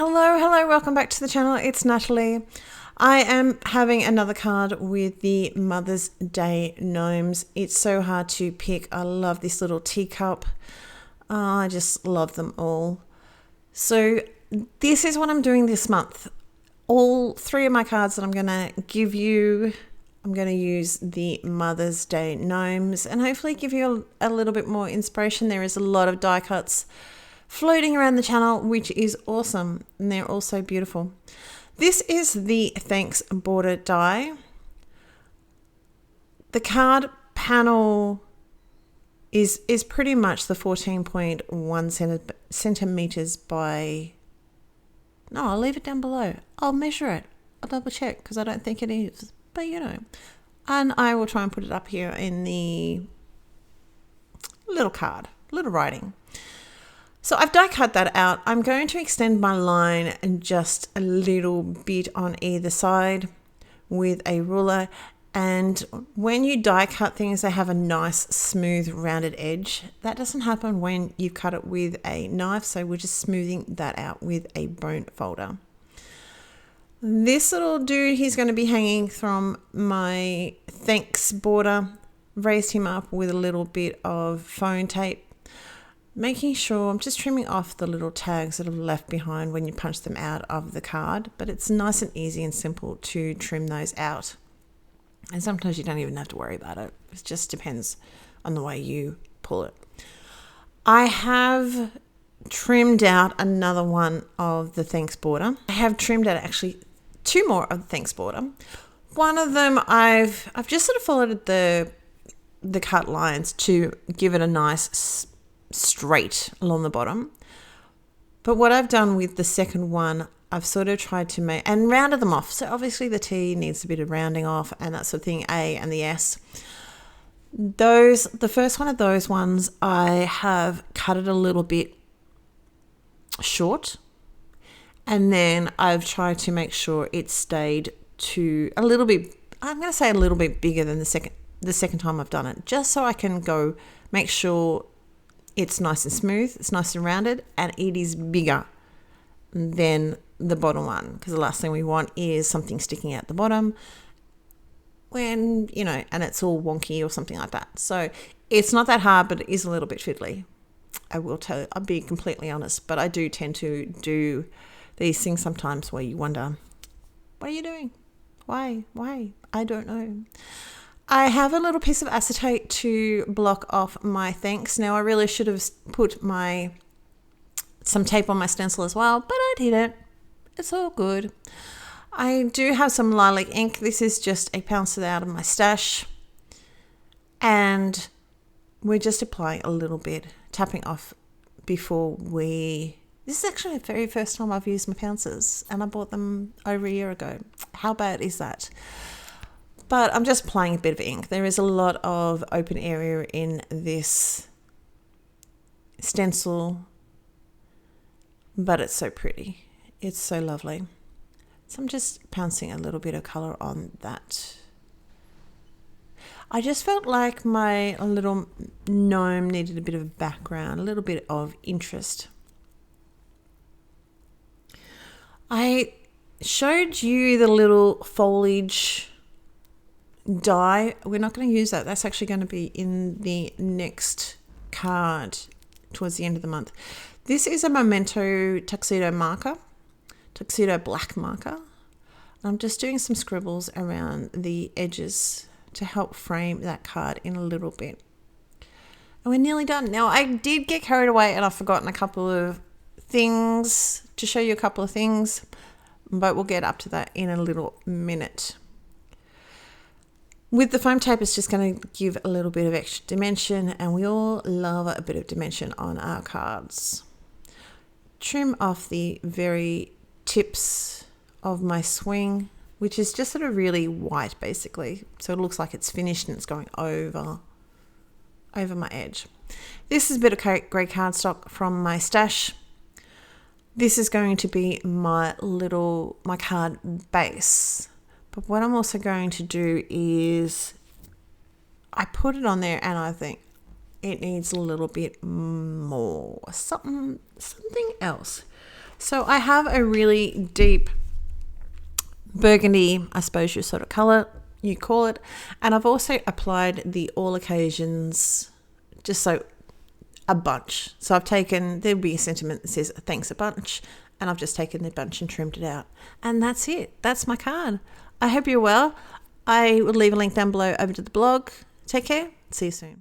Hello, welcome back to the channel. It's Natalie. I am having another card with the Mothers Day Gnomes. It's so hard to pick. I love this little teacup. I just love them all. So this is what I'm doing this month. All three of my cards that I'm going to give you, I'm going to use the Mothers Day Gnomes and hopefully give you a little bit more inspiration. There is a lot of die cuts floating around the channel, which is awesome, and they're also beautiful. This is the Thanks border die. The card panel is pretty much the 14.1 centimeters by, no, I'll leave it down below. I'll measure it. I'll double check because I don't think it is, but you know. And I will try and put it up here in the little card, little writing. So I've die cut that out. I'm going to extend my line just a little bit on either side with a ruler. And when you die cut things, they have a nice smooth rounded edge. That doesn't happen when you cut it with a knife. So we're just smoothing that out with a bone folder. This little dude, he's going to be hanging from my Thanks border. Raised him up with a little bit of phone tape. Making sure I'm just trimming off the little tags that are left behind when you punch them out of the card, but it's nice and easy and simple to trim those out. And sometimes you don't even have to worry about it. It just depends on the way you pull it. I have trimmed out another one of the Thanks border. I have trimmed out actually two more of the Thanks border. One of them I've just sort of followed the cut lines to give it a nice straight along the bottom. But what I've done with the second one, I've sort of tried to make and rounded them off. So obviously the T needs a bit of rounding off and that sort of thing, A and the S. The first one of those ones, I have cut it a little bit short, and then I've tried to make sure it stayed to a little bit, I'm going to say a little bit bigger than the second time I've done it, just so I can go make sure it's nice and smooth, it's nice and rounded, and it is bigger than the bottom one, because the last thing we want is something sticking out the bottom when, you know, and it's all wonky or something like that. So it's not that hard, but it is a little bit fiddly. I will tell you, I'll be completely honest, but I do tend to do these things sometimes where you wonder, what are you doing? Why? I don't know. I have a little piece of acetate to block off my Thanks. Now, I really should have put some tape on my stencil as well, but I didn't. It's all good. I do have some lilac ink. This is just a pencil out of my stash. And we're just applying a little bit, tapping off before this is actually the very first time I've used my pouncers, and I bought them over a year ago. How bad is that? But I'm just applying a bit of ink. There is a lot of open area in this stencil, but it's so pretty. It's so lovely. So I'm just pouncing a little bit of color on that. I just felt like my little gnome needed a bit of background, a little bit of interest. I showed you the little foliage die. We're not going to use that. That's actually going to be in the next card towards the end of the month. This is a Memento tuxedo black marker. I'm just doing some scribbles around the edges to help frame that card in a little bit. And we're nearly done. Now, I did get carried away and I've forgotten a couple of things to show you, a couple of things, but we'll get up to that in a little minute. With the foam tape, it's just going to give a little bit of extra dimension, and we all love a bit of dimension on our cards. Trim off the very tips of my swing, which is just sort of really white basically. So it looks like it's finished and it's going over my edge. This is a bit of grey cardstock from my stash. This is going to be my card base. But what I'm also going to do is I put it on there and I think it needs a little bit more, something else. So I have a really deep burgundy, I suppose you sort of colour, you call it. And I've also applied the all occasions, just so a bunch. So I've taken, there'll be a sentiment that says thanks a bunch, and I've just taken the bunch and trimmed it out. And that's it. That's my card. I hope you're well. I will leave a link down below over to the blog. Take care. See you soon.